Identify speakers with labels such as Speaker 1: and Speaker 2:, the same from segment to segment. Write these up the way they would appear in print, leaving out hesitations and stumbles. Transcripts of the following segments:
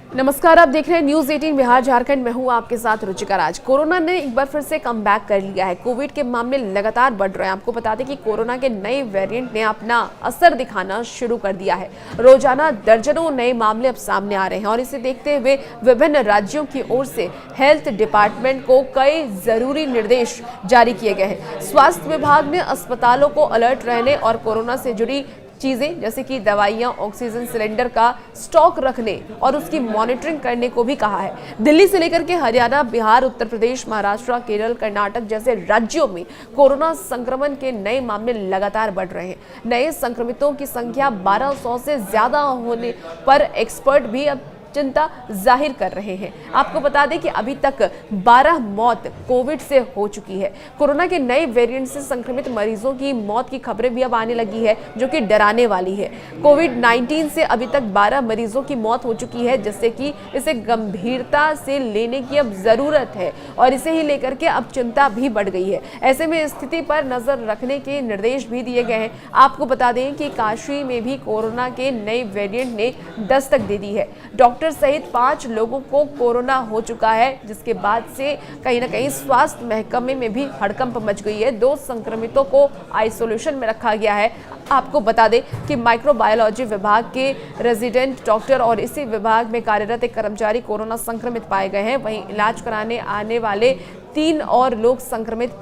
Speaker 1: नमस्कार, आप देख रहे हैं न्यूज 18 बिहार झारखंड। मैं हूं आपके साथ रुचिका राज। कोरोना ने एक बार फिर से कम बैक कर लिया है। कोविड के मामले लगातार बढ़ रहे हैं। आपको बता दें कि कोरोना के नए वेरिएंट ने अपना असर दिखाना शुरू कर दिया है। रोजाना दर्जनों नए मामले अब सामने आ रहे हैं और इसे देखते हुए विभिन्न राज्यों की ओर से हेल्थ डिपार्टमेंट को कई जरूरी निर्देश जारी किए गए हैं। स्वास्थ्य विभाग ने अस्पतालों को अलर्ट रहने और कोरोना से जुड़ी चीजें जैसे कि दवाइयां, ऑक्सीजन सिलेंडर का स्टॉक रखने और उसकी मॉनिटरिंग करने को भी कहा है। दिल्ली से लेकर के हरियाणा, बिहार, उत्तर प्रदेश, महाराष्ट्र, केरल, कर्नाटक जैसे राज्यों में कोरोना संक्रमण के नए मामले लगातार बढ़ रहे हैं। नए संक्रमितों की संख्या 1200 से ज्यादा होने पर एक्सपर्ट भी अब चिंता जाहिर कर रहे हैं। आपको बता दें कि अभी तक 12 मौत कोविड से हो चुकी है। कोरोना के नए वेरिएंट से संक्रमित मरीजों की मौत की खबरें भी अब आने लगी है, जो कि डराने वाली है। कोविड-19 से अभी तक 12 मरीजों की मौत हो चुकी है, जिससे कि इसे गंभीरता से लेने की अब जरूरत है और इसे ही लेकर के अब चिंता भी बढ़ गई है। ऐसे में स्थिति पर नजर रखने के निर्देश भी दिए गए हैं। आपको बता दें कि काशी में भी कोरोना के नए वेरिएंट ने दस्तक दे दी है। डॉक्टर सहित 5 लोगों को कोरोना हो चुका है, जिसके बाद से कहीं ना कहीं स्वास्थ्य महकमे में भी हड़कंप मच गई है। 2 संक्रमितों को आइसोलेशन में रखा गया है। आपको बता दें कि माइक्रोबायोलॉजी विभाग के रेजिडेंट डॉक्टर और इसी विभाग में कार्यरत एक कर्मचारी कोरोना संक्रमित पाए गए हैं। वहीं इलाज कराने आने वाले 3 और लोग संक्रमित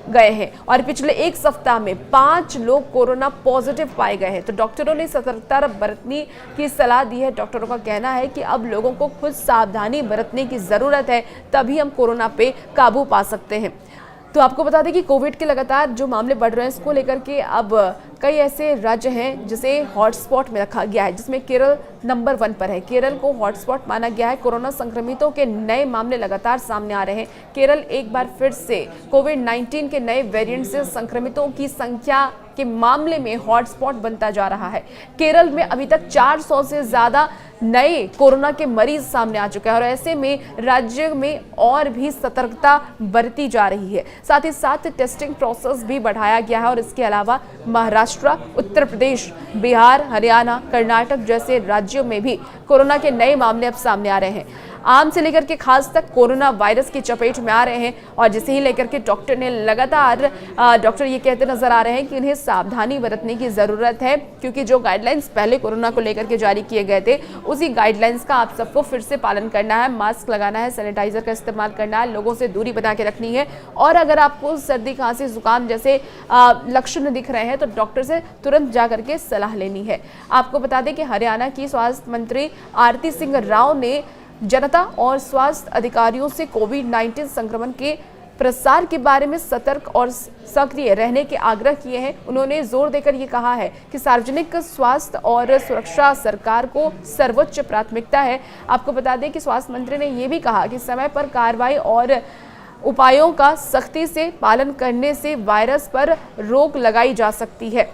Speaker 1: गए हैं और पिछले 1 सप्ताह में 5 लोग कोरोना पॉजिटिव पाए गए हैं। तो डॉक्टरों ने सतर्कता बरतने की सलाह दी है। डॉक्टरों का कहना है कि अब लोगों को खुद सावधानी बरतने की जरूरत है, तभी हम कोरोना पे काबू पा सकते हैं। तो आपको बता दें कि कोविड के लगातार जो मामले बढ़ रहे हैं, इसको लेकर के अब कई ऐसे राज्य हैं जिसे हॉटस्पॉट में रखा गया है, जिसमें केरल नंबर 1 पर है। केरल को हॉटस्पॉट माना गया है। कोरोना संक्रमितों के नए मामले लगातार सामने आ रहे हैं। केरल एक बार फिर से कोविड-19 के नए वेरिएंट से संक्रमितों की संख्या के मामले में हॉटस्पॉट बनता जा रहा है। केरल में अभी तक 400 से ज्यादा नए कोरोना के मरीज सामने आ चुके हैं और ऐसे में राज्य में और भी सतर्कता बरती जा रही है। साथ ही साथ टेस्टिंग प्रोसेस भी बढ़ाया गया है और इसके अलावा महाराष्ट्र, उत्तर प्रदेश, बिहार, हरियाणा, कर्नाटक जैसे राज्यों में भी कोरोना के नए मामले अब सामने आ रहे हैं। आम से लेकर के खास तक कोरोना वायरस की चपेट में आ रहे हैं और जिसे ही लेकर के डॉक्टर ने लगातार डॉक्टर ये कहते नजर आ रहे हैं कि उन्हें सावधानी बरतने की जरूरत है, क्योंकि जो गाइडलाइंस पहले कोरोना को लेकर के जारी किए गए थे, उसी गाइडलाइंस का आप सबको फिर से पालन करना है। मास्क लगाना है, सैनिटाइजर का इस्तेमाल करना है, लोगों से दूरी बना के रखनी है और अगर आपको सर्दी, खांसी, जुकाम जैसे लक्षण दिख रहे हैं तो डॉक्टर से तुरंत जाकर के सलाह लेनी है। आपको बता दें कि हरियाणा की स्वास्थ्य मंत्री आरती सिंह राव ने जनता और स्वास्थ्य अधिकारियों से कोविड-19 संक्रमण के प्रसार के बारे में सतर्क और सक्रिय रहने के आग्रह किए हैं। उन्होंने जोर देकर ये कहा है कि सार्वजनिक स्वास्थ्य और सुरक्षा सरकार को सर्वोच्च प्राथमिकता है। आपको बता दें कि स्वास्थ्य मंत्री ने यह भी कहा कि समय पर कार्रवाई और उपायों का सख्ती से पालन करने से वायरस पर रोक लगाई जा सकती है।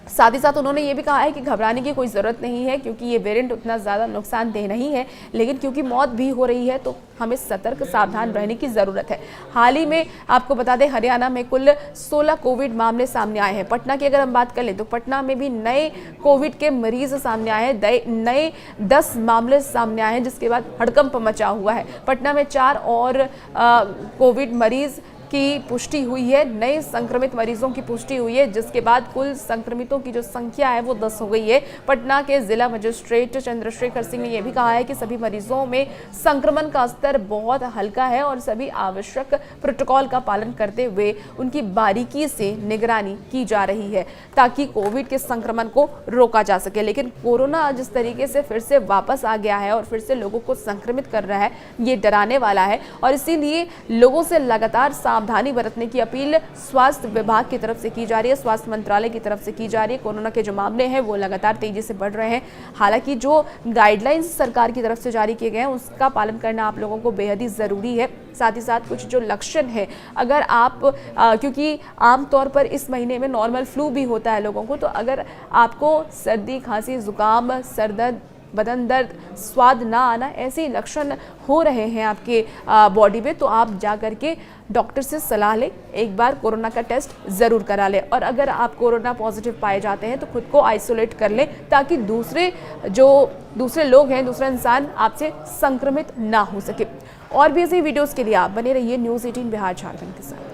Speaker 1: साथ ही साथ उन्होंने ये भी कहा है कि घबराने की कोई ज़रूरत नहीं है, क्योंकि ये वेरिएंट उतना ज़्यादा नुकसानदेह नहीं है, लेकिन क्योंकि मौत भी हो रही है तो हमें सतर्क, सावधान रहने की ज़रूरत है। हाल ही में आपको बता दें हरियाणा में कुल 16 कोविड मामले सामने आए हैं। पटना की अगर हम बात कर लें तो पटना में भी नए कोविड के मरीज सामने आए हैं। नए 10 मामले सामने आए हैं, जिसके बाद हड़कंप मचा हुआ है। पटना में 4 और कोविड मरीज की पुष्टि हुई है, नए संक्रमित मरीजों की पुष्टि हुई है, जिसके बाद कुल संक्रमितों की जो संख्या है वो 10 हो गई है। पटना के जिला मजिस्ट्रेट चंद्रशेखर सिंह ने यह भी कहा है कि सभी मरीजों में संक्रमण का स्तर बहुत हल्का है और सभी आवश्यक प्रोटोकॉल का पालन करते हुए उनकी बारीकी से निगरानी की जा रही है, ताकि कोविड के संक्रमण को रोका जा सके। लेकिन कोरोना जिस तरीके से फिर से वापस आ गया है और फिर से लोगों को संक्रमित कर रहा है, ये डराने वाला है और इसीलिए लोगों से लगातार सावधानी बरतने की अपील स्वास्थ्य विभाग की तरफ से की जा रही है, स्वास्थ्य मंत्रालय की तरफ से की जा रही है। कोरोना के जो मामले हैं वो लगातार तेजी से बढ़ रहे हैं। हालांकि जो गाइडलाइंस सरकार की तरफ से जारी किए गए हैं उसका पालन करना आप लोगों को बेहद ही जरूरी है। साथ ही साथ कुछ जो लक्षण है, अगर आप क्योंकि आमतौर पर इस महीने में नॉर्मल फ्लू भी होता है लोगों को, तो अगर आपको सर्दी, खांसी, जुकाम, सर दर्द बदन दर्द, स्वाद ना आना, ऐसे लक्षण हो रहे हैं आपके बॉडी में, तो आप जा करके डॉक्टर से सलाह लें, एक बार कोरोना का टेस्ट ज़रूर करा लें। और अगर आप कोरोना पॉजिटिव पाए जाते हैं तो खुद को आइसोलेट कर लें, ताकि दूसरे लोग हैं, दूसरा इंसान आपसे संक्रमित ना हो सके। और भी ऐसी वीडियोस के लिए आप बने रहिए न्यूज़ 18 बिहार झारखंड के साथ।